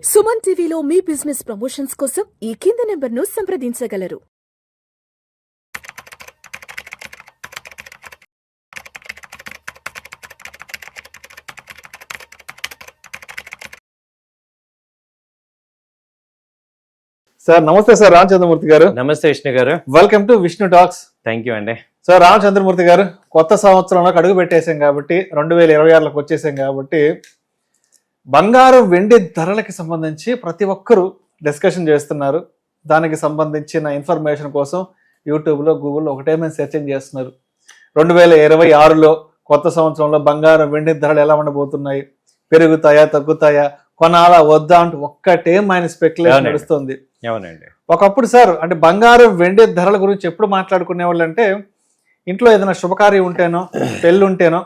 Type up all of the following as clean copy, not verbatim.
సుమన్ టీవీలో మీ business promotions కోసం ఈ కింది నెంబర్ను సంప్రదించగలరు. సార్ నమస్తే సార్ రామచంద్రమూర్తి గారు. నమస్తే విష్ణు గారు. Welcome to Vishnu talks. Thank you అండి. సార్ రామచంద్రమూర్తి గారు, కొత్త సంవత్సరంలోకి అడుగు పెట్టేసాం కాబట్టి 2026లోకి వచ్చేసాం కాబట్టి బంగారం వెండి ధరలకి సంబంధించి ప్రతి ఒక్కరూ డిస్కషన్ చేస్తున్నారు. దానికి సంబంధించిన ఇన్ఫర్మేషన్ కోసం యూట్యూబ్లో గూగుల్లో ఒకటే మేము సెర్చింగ్ చేస్తున్నారు. 2026లో కొత్త సంవత్సరంలో బంగారం వెండి ధరలు ఎలా ఉండబోతున్నాయి, పెరుగుతాయా తగ్గుతాయా, కొనాలా వద్దా అంటూ ఒక్కటే ఆయన స్పెక్యులేషన్ నడుస్తుంది. అవునండి. ఒకప్పుడు సార్ అంటే బంగారం వెండి ధరల గురించి ఎప్పుడు మాట్లాడుకునే వాళ్ళు అంటే ఇంట్లో ఏదైనా శుభకార్యం ఉంటేనో పెళ్ళి ఉంటేనో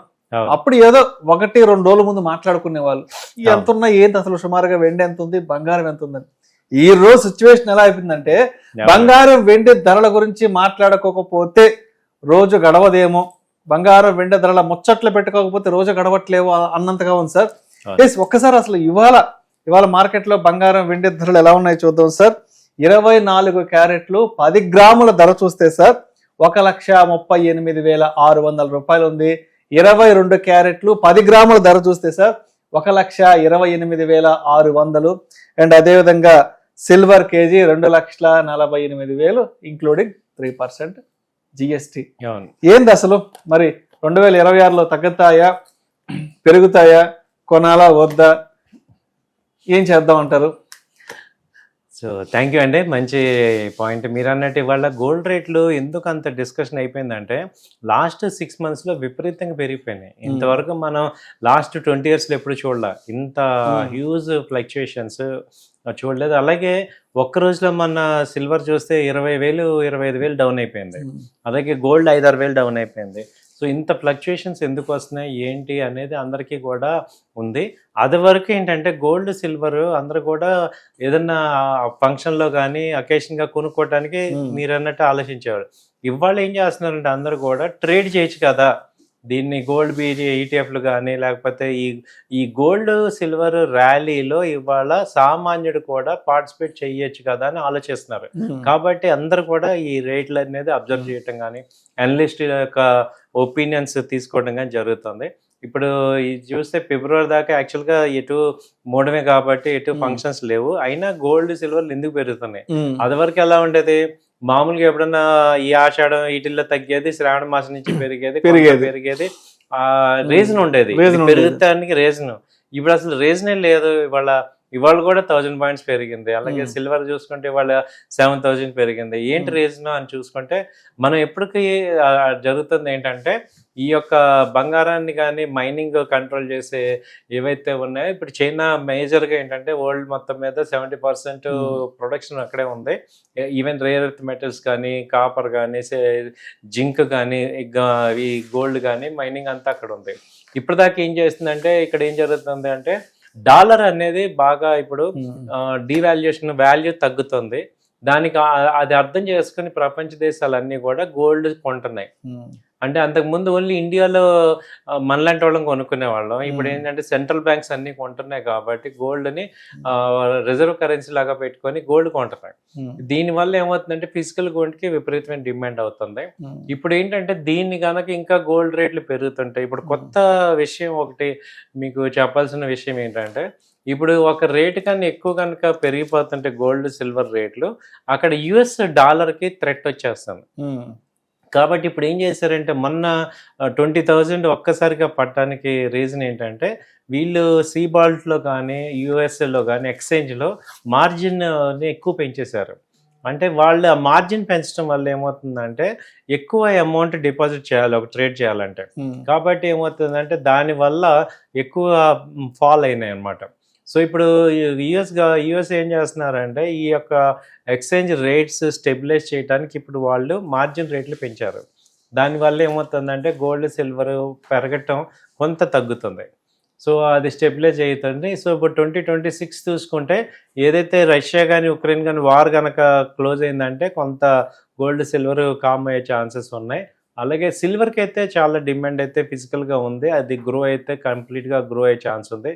అప్పుడు ఏదో 1-2 రోజుల ముందు మాట్లాడుకునే వాళ్ళు ఎంత ఉన్నా ఏంటి అసలు సుమారుగా వెండి ఎంత ఉంది బంగారం ఎంత ఉందని. ఈ రోజు సిచ్యువేషన్ ఎలా అయిపోయిందంటే బంగారం వెండి ధరల గురించి మాట్లాడుకోకపోతే రోజు గడవదేమో, బంగారం వెండి ధరల ముచ్చట్లు పెట్టుకోకపోతే రోజు గడవట్లేవు అన్నంతగా ఉంది సార్. ఒక్కసారి అసలు ఇవాళ మార్కెట్ లో బంగారం వెండి ధరలు ఎలా ఉన్నాయి చూద్దాం సార్. 24 క్యారెట్లు 10 గ్రాముల ధర చూస్తే సార్ 1,38,600 రూపాయలు ఉంది. 22 క్యారెట్లు 10 గ్రాముల ధర చూస్తే సార్ 1,28,600. అండ్ అదేవిధంగా సిల్వర్ కేజీ 2,48,000 ఇంక్లూడింగ్ 3% జిఎస్టి. ఏంది అసలు మరి 2026లో తగ్గుతాయా పెరుగుతాయా, కొనాలా వద్దా, ఏం చేద్దాం అంటారు? సో థ్యాంక్ యూ అండి, మంచి పాయింట్ మీరు అన్నట్టు. ఇవాళ గోల్డ్ రేట్లు ఎందుకు అంత డిస్కషన్ అయిపోయిందంటే లాస్ట్ 6 monthsలో విపరీతంగా పెరిగిపోయినాయి. ఇంతవరకు మనం లాస్ట్ 20 yearsలో ఎప్పుడు చూడలే ఇంత హ్యూజ్ ఫ్లక్చుయేషన్స్ చూడలేదు. అలాగే ఒక్క రోజులో మన సిల్వర్ చూస్తే 20,000-25,000 డౌన్ అయిపోయింది. అలాగే గోల్డ్ 5-6 వేలు డౌన్ అయిపోయింది. సో ఇంత ఫ్లక్చుయేషన్స్ ఎందుకు వస్తున్నాయి ఏంటి అనేది అందరికీ కూడా ఉంది. అది వరకు ఏంటంటే గోల్డ్ సిల్వర్ అందరూ కూడా ఏదన్నా ఫంక్షన్లో కానీ అకేషన్గా కొనుక్కోవడానికి మీరు అన్నట్టు ఆలోచించేవారు. ఇవాళ ఏం చేస్తున్నారంటే అందరూ కూడా ట్రేడ్ చేయొచ్చు కదా దీన్ని, గోల్డ్ ఈటీఎఫ్లు కానీ లేకపోతే ఈ గోల్డ్ సిల్వర్ ర్యాలీలో ఇవాళ సామాన్యుడు కూడా పార్టిసిపేట్ చేయొచ్చు కదా అని ఆలోచిస్తున్నారు. కాబట్టి అందరూ కూడా ఈ రేట్లు అనేది అబ్జర్వ్ చేయటం కానీ అనలిస్ట్ యొక్క ఒపీనియన్స్ తీసుకోవడం కానీ జరుగుతుంది. ఇప్పుడు ఇది చూస్తే ఫిబ్రవరి దాకా యాక్చువల్గా ఎటు మూడమే కాబట్టి ఎటు ఫంక్షన్స్ లేవు, అయినా గోల్డ్ సిల్వర్లు ఎందుకు పెరుగుతున్నాయి? అది వరకు ఎలా ఉండేది, మామూలుగా ఎప్పుడన్నా ఈ ఆషాఢం వీటిల్లో తగ్గేది, శ్రావణ మాసం నుంచి పెరిగేది రీజన్ ఉండేది పెరుగుతానికి రీజన్. ఇప్పుడు అసలు రీజనే లేదు. ఇవాళ కూడా 1000 points పెరిగింది. అలాగే సిల్వర్ చూసుకుంటే ఇవాళ 7,000 పెరిగింది. ఏంటి రీజన్ అని చూసుకుంటే మనం ఎప్పటికీ జరుగుతుంది ఏంటంటే ఈ యొక్క బంగారాన్ని కానీ మైనింగ్ కంట్రోల్ చేసే ఏవైతే ఉన్నాయో ఇప్పుడు చైనా మేజర్గా ఏంటంటే వరల్డ్ మొత్తం మీద 70% ప్రొడక్షన్ అక్కడే ఉంది. ఈవెన్ రేర్ ఎర్త్ మెటల్స్ కానీ కాపర్ కానీ జింక్ కానీ ఈ గోల్డ్ కానీ మైనింగ్ అంతా అక్కడ ఉంది. ఇప్పటిదాకా ఏం చేస్తుందంటే ఇక్కడ ఏం జరుగుతుంది అంటే డాలర్ అనేది బాగా ఇప్పుడు డివాల్యుయేషన్ వాల్యూ తగ్గుతుంది. దానికి అది అర్థం చేసుకుని ప్రపంచ దేశాలన్నీ కూడా గోల్డ్ కొంటున్నాయి. అంటే అంతకుముందు ఓన్లీ ఇండియాలో మనలాంటి వాళ్ళని కొనుక్కునే వాళ్ళం. ఇప్పుడు ఏంటంటే సెంట్రల్ బ్యాంక్స్ అన్ని కొంటున్నాయి కాబట్టి గోల్డ్ని రిజర్వ్ కరెన్సీ లాగా పెట్టుకొని గోల్డ్ కొంటున్నాయి. దీనివల్ల ఏమవుతుందంటే ఫిజికల్ గోల్డ్కి విపరీతమైన డిమాండ్ అవుతుంది. ఇప్పుడు ఏంటంటే దీన్ని కనుక ఇంకా గోల్డ్ రేట్లు పెరుగుతుంటాయి. ఇప్పుడు కొత్త విషయం ఒకటి మీకు చెప్పాల్సిన విషయం ఏంటంటే ఇప్పుడు ఒక రేటు కన్నా ఎక్కువ కనుక పెరిగిపోతుంటే గోల్డ్ సిల్వర్ రేట్లు అక్కడ యుఎస్ డాలర్కి థ్రెట్ వచ్చేస్తుంది. కాబట్టి ఇప్పుడు ఏం చేశారంటే మొన్న 20,000 ఒక్కసారిగా పట్టడానికి రీజన్ ఏంటంటే వీళ్ళు సీబాల్ట్లో కానీ యూఎస్ఏలో కానీ ఎక్స్చేంజ్లో మార్జిన్ని ఎక్కువ పెంచేశారు. అంటే వాళ్ళు ఆ మార్జిన్ పెంచడం వల్ల ఏమవుతుందంటే ఎక్కువ అమౌంట్ డిపాజిట్ చేయాలి ఒక ట్రేడ్ చేయాలంటే. కాబట్టి ఏమవుతుందంటే దానివల్ల ఎక్కువ ఫాల్ అయినాయి అన్నమాట. సో ఇప్పుడు యుఎస్ ఏం చేస్తున్నారంటే ఈ యొక్క ఎక్స్చేంజ్ రేట్స్ స్టెబిలైజ్ చేయడానికి ఇప్పుడు వాళ్ళు మార్జిన్ రేట్లు పెంచారు. దానివల్ల ఏమవుతుందంటే గోల్డ్ సిల్వర్ పెరగటం కొంత తగ్గుతుంది. సో అది స్టెబిలైజ్ అవుతుంది. సో ఇప్పుడు 2026 చూసుకుంటే ఏదైతే రష్యా కానీ ఉక్రెయిన్ కానీ వార్ కనుక క్లోజ్ అయిందంటే కొంత గోల్డ్ సిల్వర్ కామ్ అయ్యే ఛాన్సెస్ ఉన్నాయి. అలాగే సిల్వర్కి అయితే చాలా డిమాండ్ అయితే ఫిజికల్గా ఉంది, అది గ్రో అయితే కంప్లీట్గా గ్రో అయ్యే ఛాన్స్ ఉంది.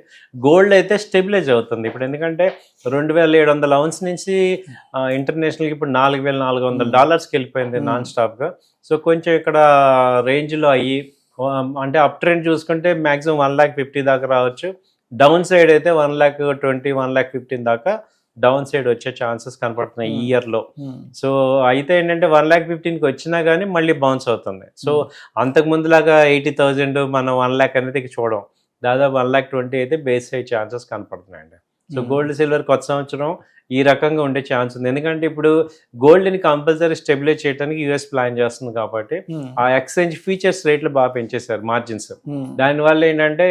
గోల్డ్ అయితే స్టెబిలైజ్ అవుతుంది ఇప్పుడు, ఎందుకంటే 2700 ounce నుంచి ఇంటర్నేషనల్కి ఇప్పుడు $4,400 వెళ్ళిపోయింది నాన్ స్టాప్గా. సో కొంచెం ఇక్కడ రేంజ్లో అయ్యి అంటే అప్ ట్రెండ్ చూసుకుంటే మ్యాక్సిమం 1,50,000 దాకా రావచ్చు. డౌన్ సైడ్ అయితే 1,20,000 1,15,000 దాకా డౌన్ సైడ్ వచ్చే ఛాన్సెస్ కనపడుతున్నాయి ఈ ఇయర్లో. సో అయితే ఏంటంటే 1,15,000కి వచ్చినా కానీ మళ్ళీ బౌన్స్ అవుతుంది. సో అంతకు ముందులాగా 80,000 మనం 1,00,000 అనేది చూడం, దాదాపు 1,20,000 అయితే బేస్ అయ్యే ఛాన్సెస్ కనపడుతున్నాయండి. సో గోల్డ్ సిల్వర్ కొత్త సంవత్సరం ఈ రకంగా ఉండే ఛాన్స్ ఉంది, ఎందుకంటే ఇప్పుడు గోల్డ్ని కంపల్సరీ స్టెబిలైజ్ చేయడానికి యూఎస్ ప్లాన్ చేస్తుంది కాబట్టి ఆ ఎక్స్చేంజ్ ఫీచర్స్ రేట్లు బాగా పెంచేశారు, మార్జిన్స్. దానివల్ల ఏంటంటే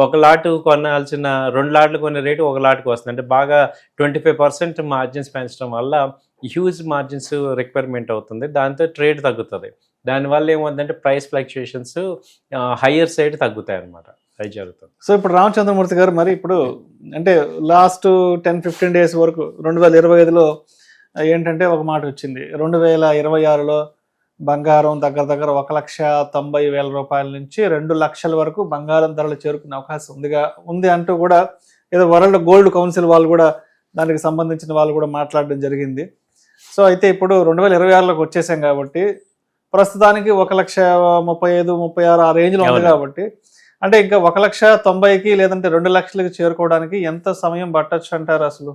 ఒక లాట్ కొనాల్సిన 2 లాట్లు కొనే రేటు 1 లాట్కి వస్తుంది, అంటే బాగా 25% మార్జిన్స్ పెంచడం వల్ల హ్యూజ్ మార్జిన్స్ రిక్వైర్మెంట్ అవుతుంది, దాంతో ట్రేడ్ తగ్గుతుంది. దానివల్ల ఏమవుతుందంటే ప్రైస్ ఫ్లక్చుయేషన్స్ హయ్యర్ సైడ్ తగ్గుతాయి అన్నమాట, అది జరుగుతుంది. సో ఇప్పుడు రామచంద్రమూర్తి గారు, మరి ఇప్పుడు అంటే లాస్ట్ 10-15 days వరకు 2025లో ఏంటంటే ఒక మాట వచ్చింది, 2026లో బంగారం దగ్గర 1,90,000 రూపాయల నుంచి 2 లక్షల వరకు బంగారం ధరలు చేరుకునే అవకాశం ఉంది అంటూ కూడా ఏదో వరల్డ్ గోల్డ్ కౌన్సిల్ వాళ్ళు కూడా దానికి సంబంధించిన వాళ్ళు కూడా మాట్లాడడం జరిగింది. సో అయితే ఇప్పుడు 2026లోకి వచ్చేసాం కాబట్టి ప్రస్తుతానికి 1,35,000-36 ఆ రేంజ్లో ఉంది కాబట్టి, అంటే ఇంకా 1,90,000కి లేదంటే 2 లక్షలకి చేరుకోవడానికి ఎంత సమయం పట్టొచ్చు అంటారు అసలు?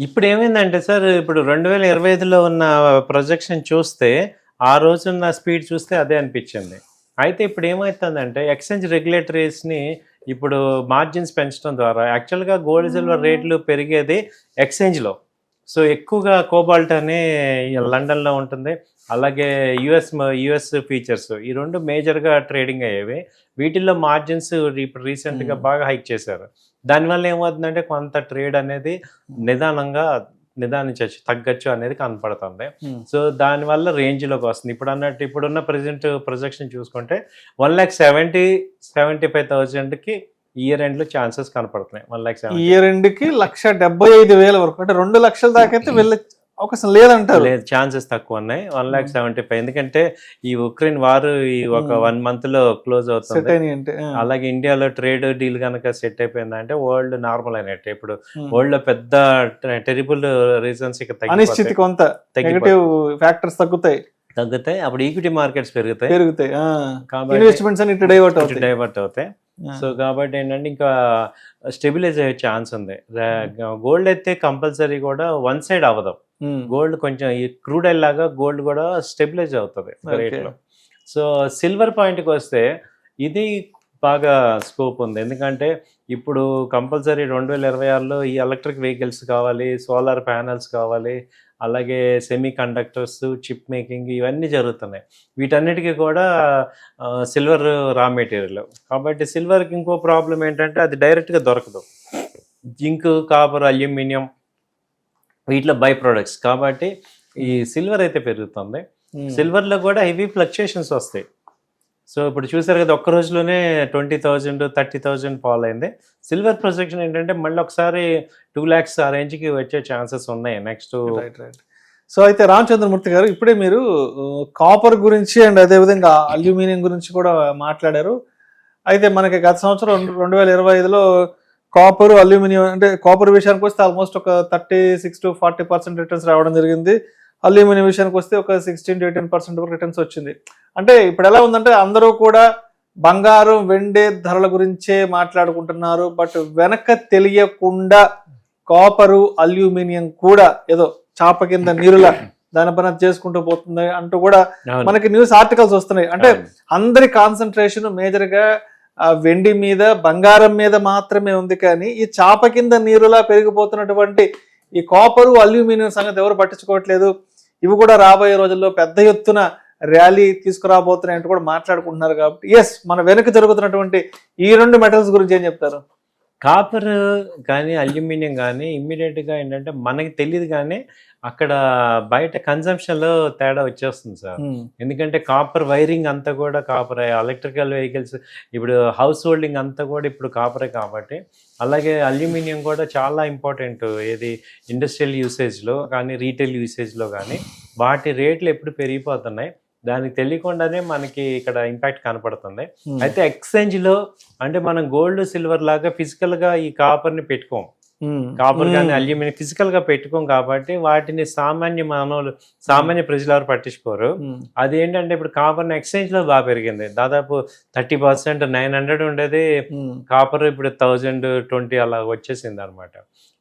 ఇప్పుడు ఏమైందంటే సార్, ఇప్పుడు 2025లో ఉన్న ప్రొజెక్షన్ చూస్తే ఆ రోజున్న స్పీడ్ చూస్తే అదే అనిపించింది. అయితే ఇప్పుడు ఏమవుతుందంటే ఎక్స్చేంజ్ రెగ్యులేటరీస్ని ఇప్పుడు మార్జిన్స్ పెంచడం ద్వారా యాక్చువల్గా గోల్డ్ సిల్వర్ రేట్లు పెరిగేది ఎక్స్చేంజ్లో. సో ఎక్కువగా కోబాల్ట్ అని లండన్లో ఉంటుంది, అలాగే యుఎస్ ఫీచర్స్, ఈ 2 మేజర్గా ట్రేడింగ్ అయ్యేవి. వీటిల్లో మార్జిన్స్ ఇప్పుడు రీసెంట్గా బాగా హైక్ చేశారు. దానివల్ల ఏమవుతుందంటే కొంత ట్రేడ్ అనేది నిదానించవచ్చు, తగ్గచ్చు అనేది కనపడుతుంది. సో దానివల్ల రేంజ్లోకి వస్తుంది. ఇప్పుడు అన్నట్టు ఇప్పుడున్న ప్రజెంట్ ప్రొజెక్షన్ చూసుకుంటే 1,75,000కి ఇయర్ ఎండ్లో ఛాన్సెస్ కనపడుతున్నాయి. 1,70,000 ఇయర్ ఎండ్కి 1,75,000 వరకు, అంటే 2 లక్షల దాకా అయితే వెళ్ళే అవకాశం లేదంటారు. లేదు, ఛాన్సెస్ తక్కువ ఉన్నాయి. 1,75,000 ఎందుకంటే ఈ ఉక్రెయిన్ వార్ ఒక 1 monthలో క్లోజ్ అవుతుంది. అలాగే ఇండియాలో ట్రేడ్ డీల్ కనుక సెట్ అయిపోయిందంటే వరల్డ్ నార్మల్ అయినట్టు. ఇప్పుడు వరల్డ్ లో పెద్ద టెరిబుల్ రీజన్స్ ఇక అనిశ్చితి, కొంత నెగటివ్ ఫ్యాక్టర్స్ తగ్గుతాయి, అప్పుడు ఈక్విటీ మార్కెట్స్ పెరుగుతాయి. కాబట్టి ఇన్వెస్ట్మెంట్స్ అన్ని డైవర్ట్ అవుతాయి. సో కాబట్టి ఏంటంటే ఇంకా స్టెబిలైజ్ అయ్యే ఛాన్స్ ఉంది. గోల్డ్ అయితే కంపల్సరీ కూడా వన్ సైడ్ అవ్వదు, గోల్డ్ కొంచెం ఈ క్రూడ్ ఆయిల్ లాగా గోల్డ్ కూడా స్టెబిలైజ్ అవుతుంది రేట్లో. సో సిల్వర్ పాయింట్కి వస్తే ఇది బాగా స్కోప్ ఉంది, ఎందుకంటే ఇప్పుడు కంపల్సరీ 2026లో ఈ ఎలక్ట్రిక్ వెహికల్స్ కావాలి, సోలార్ ప్యానల్స్ కావాలి, అలాగే సెమీ కండక్టర్స్, చిప్ మేకింగ్ ఇవన్నీ జరుగుతున్నాయి. వీటన్నిటికీ కూడా సిల్వర్ రా మెటీరియల్. కాబట్టి సిల్వర్కి ఇంకో ప్రాబ్లం ఏంటంటే అది డైరెక్ట్గా దొరకదు. జింక్, కాపర్, అల్యూమినియం వీటిలో బై ప్రొడక్ట్స్. కాబట్టి ఈ సిల్వర్ అయితే పెరుగుతుంది. సిల్వర్లో కూడా హెవీ ఫ్లక్చుయేషన్స్ వస్తాయి. సో ఇప్పుడు చూసారు కదా, ఒక్క రోజులోనే 20,000 30,000 ఫాల్ అయింది. సిల్వర్ ప్రొజెక్షన్ ఏంటంటే మళ్ళీ ఒకసారి 2 lakhs ఆ రేంజ్కి వచ్చే ఛాన్సెస్ ఉన్నాయి నెక్స్ట్. సో అయితే రామచంద్రమూర్తి గారు, ఇప్పుడే మీరు కాపర్ గురించి అండ్ అదేవిధంగా అల్యూమినియం గురించి కూడా మాట్లాడారు. అయితే మనకి గత సంవత్సరం 2025లో కాపర్, అల్యూమినియం, అంటే కాపర్ విషయానికి వస్తే ఆల్మోస్ట్ ఒక 36-40% రిటర్న్స్ రావడం జరిగింది. అల్యూమినియం విషయానికి వస్తే ఒక 16-18% వరకు రిటర్న్స్ వచ్చింది. అంటే ఇప్పుడు ఎలా ఉందంటే అందరూ కూడా బంగారం, వెండి ధరల గురించే మాట్లాడుకుంటున్నారు, బట్ వెనక తెలియకుండా కాపరు, అల్యూమినియం కూడా ఏదో చాప కింద నీరులా దానిపైన చేసుకుంటూ పోతుంది అంటూ కూడా మనకి న్యూస్ ఆర్టికల్స్ వస్తున్నాయి. అంటే అందరి కాన్సన్ట్రేషన్ మేజర్గా వెండి మీద, బంగారం మీద మాత్రమే ఉంది, కానీ ఈ చాప కింద నీరులా పెరిగిపోతున్నటువంటి ఈ కాపరు, అల్యూమినియం సంగతి ఎవరు పట్టించుకోవట్లేదు. ఇవి కూడా రాబోయే రోజుల్లో పెద్ద ఎత్తున ర్యాలీ తీసుకురాబోతున్నాయంటూ కూడా మాట్లాడుకుంటున్నారు. కాబట్టి మన వెనుక జరుగుతున్నటువంటి ఈ 2 మెటల్స్ గురించి ఏం చెప్తారు? కాపర్ కానీ అల్యూమినియం కానీ ఇమ్మీడియట్గా ఏంటంటే మనకి తెలియదు, కానీ అక్కడ బయట కన్సంప్షన్లో తేడా వచ్చేస్తుంది సార్. ఎందుకంటే కాపర్ వైరింగ్ అంతా కూడా కాపరే, ఎలక్ట్రికల్ వెహికల్స్, ఇప్పుడు హౌస్ హోల్డింగ్ అంతా కూడా ఇప్పుడు కాపరే. కాబట్టి అలాగే అల్యూమినియం కూడా చాలా ఇంపార్టెంట్, ఏది ఇండస్ట్రియల్ యూసేజ్లో కానీ రీటైల్ యూసేజ్లో కానీ వాటి రేట్లు ఎప్పుడు పెరిగిపోతున్నాయి. దానికి తెలియకుండానే మనకి ఇక్కడ ఇంపాక్ట్ కనపడుతుంది. Hmm. అయితే ఎక్స్చేంజ్ లో అంటే మనం గోల్డ్ సిల్వర్ లాగా ఫిజికల్ గా ఈ కాపర్ ని పెట్టుకోం, కాపర్ కానీ అల్యూమినియం ఫిజికల్ గా పెట్టుకోం కాబట్టి వాటిని సామాన్య ప్రజలు ఎవరు పట్టించుకోరు. అది ఏంటంటే ఇప్పుడు కాపర్ ఎక్స్చేంజ్ లో బాగా పెరిగింది, దాదాపు 30%. 900 ఉండేది కాపర్ ఇప్పుడు 1020 అలా వచ్చేసింది అనమాట.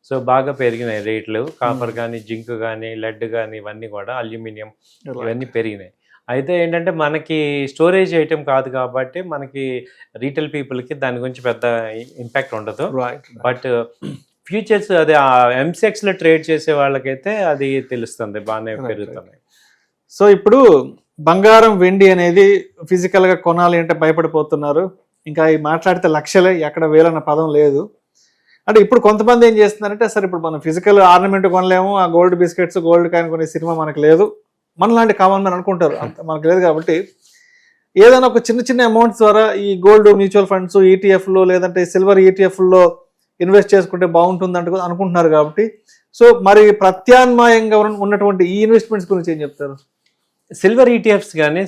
సో బాగా పెరిగినాయి రేట్లు, కాపర్ కానీ జింక్ కానీ లెడ్ కానీ ఇవన్నీ కూడా, అల్యూమినియం ఇవన్నీ పెరిగినాయి. అయితే ఏంటంటే మనకి స్టోరేజ్ ఐటెం కాదు కాబట్టి మనకి రీటైల్ పీపుల్కి దాని గురించి పెద్ద ఇంపాక్ట్ ఉండదు. బట్ ఫ్యూచర్స్ అదే ఎంసెక్స్ లో ట్రేడ్ చేసే వాళ్ళకైతే అది తెలుస్తుంది, బాగానే పెరుగుతున్నాయి. సో ఇప్పుడు బంగారం వెండి అనేది ఫిజికల్ గా కొనాలి అంటే భయపడిపోతున్నారు. ఇంకా ఈ మాట్లాడితే లక్షలే, ఎక్కడ వేలన్న పదం లేదు. అంటే ఇప్పుడు కొంతమంది ఏం చేస్తున్నారంటే సరే ఇప్పుడు మనం ఫిజికల్ ఆర్నమెంట్ కొనలేము, ఆ గోల్డ్ బిస్కెట్స్ గోల్డ్ కాయిన్ కొనే సినిమా మనకు లేదు, మనలాంటి కామన్ మ్యాన్ అనుకుంటారు, అంత మనకు లేదు. కాబట్టి ఏదైనా ఒక చిన్న చిన్న అమౌంట్స్ ద్వారా ఈ గోల్డ్ మ్యూచువల్ ఫండ్స్ ఈటీఎఫ్లో లేదంటే సిల్వర్ ఈటీఎఫ్లో ఇన్వెస్ట్ చేసుకుంటే బాగుంటుంది అంటూ అనుకుంటున్నారు. కాబట్టి సో మరి ప్రత్యామ్నాయంగా ఉన్నటువంటి ఈ ఇన్వెస్ట్మెంట్స్ గురించి ఏం చెప్తారు? సిల్వర్ ఈటీఎఫ్స్ కానీ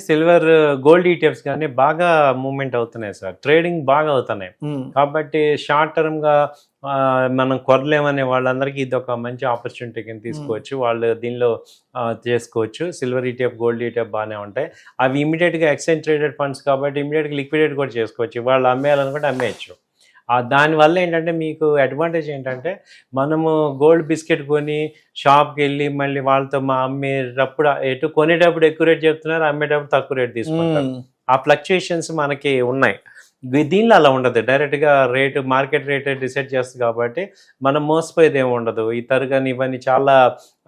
గోల్డ్ ఈటీఎఫ్స్ కానీ బాగా మూవ్మెంట్ అవుతున్నాయి సార్, ట్రేడింగ్ బాగా అవుతున్నాయి. కాబట్టి షార్ట్ టర్మ్ గా మనం కొరలేమనే వాళ్ళందరికీ ఇది ఒక మంచి ఆపర్చునిటీ కింద తీసుకోవచ్చు, వాళ్ళు దీనిలో చేసుకోవచ్చు. సిల్వర్ ఈటీఎఫ్ గోల్డ్ ఈటీఎఫ్ బాగానే ఉంటాయి. అవి ఇమీడియట్ గా ఎక్స్చేంజ్ ట్రేడెడ్ ఫండ్స్ కాబట్టి ఇమీడియట్ గా లిక్విడేట్ కూడా చేసుకోవచ్చు, వాళ్ళు అమ్మేయాలనుకుంటే అమ్మేయచ్చు. దానివల్ల ఏంటంటే మీకు అడ్వాంటేజ్ ఏంటంటే మనము గోల్డ్ బిస్కెట్ కొని షాప్కి వెళ్ళి మళ్ళీ వాళ్ళతో అమ్మేటప్పుడు ఎటు కొనేటప్పుడు ఎక్కువ రేట్ చెప్తున్నారు, అమ్మేటప్పుడు తక్కువ రేట్ తీసుకుంటారు. ఆ ఫ్లక్చుయేషన్స్ మనకి ఉన్నాయి. దీనిలో అలా ఉండదు, డైరెక్ట్గా మార్కెట్ రేట్ డిసైడ్ చేస్తుంది కాబట్టి మనం మోసపోయేది ఏమి ఉండదు. ఈ తరగని ఇవన్నీ చాలా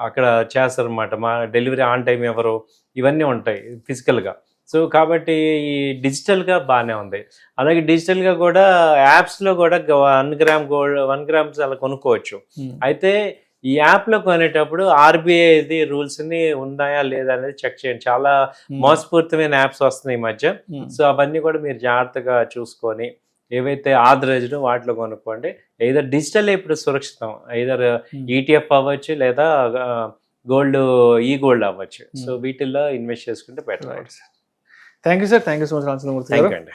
అక్కడ చేస్తారు అనమాట, మా డెలివరీ ఆన్ టైం ఎవరు ఇవన్నీ ఉంటాయి ఫిజికల్గా. సో కాబట్టి ఈ డిజిటల్గా బాగానే ఉంది. అలాగే డిజిటల్గా కూడా యాప్స్లో కూడా 1 గ్రామ్ గోల్డ్ 1 గ్రామ్స్ అలా కొనుక్కోవచ్చు. అయితే ఈ యాప్లో కొనేటప్పుడు ఆర్బీఐది రూల్స్ని ఉన్నాయా లేదా అనేది చెక్ చేయండి. చాలా మోసపూరితమైన యాప్స్ వస్తున్నాయి ఈ మధ్య. సో అవన్నీ కూడా మీరు జాగ్రత్తగా చూసుకొని ఏవైతే ఆథరైజ్డ్ వాటిలో కొనుక్కోండి. ఏదర్ డిజిటల్ ఇప్పుడు సురక్షితం, ఏదర్ ఈటీఎఫ్ అవ్వచ్చు లేదా గోల్డ్ అవ్వచ్చు. సో వీటిల్లో ఇన్వెస్ట్ చేసుకుంటే better. Thank you sir, thank you so much. Thank you అండి.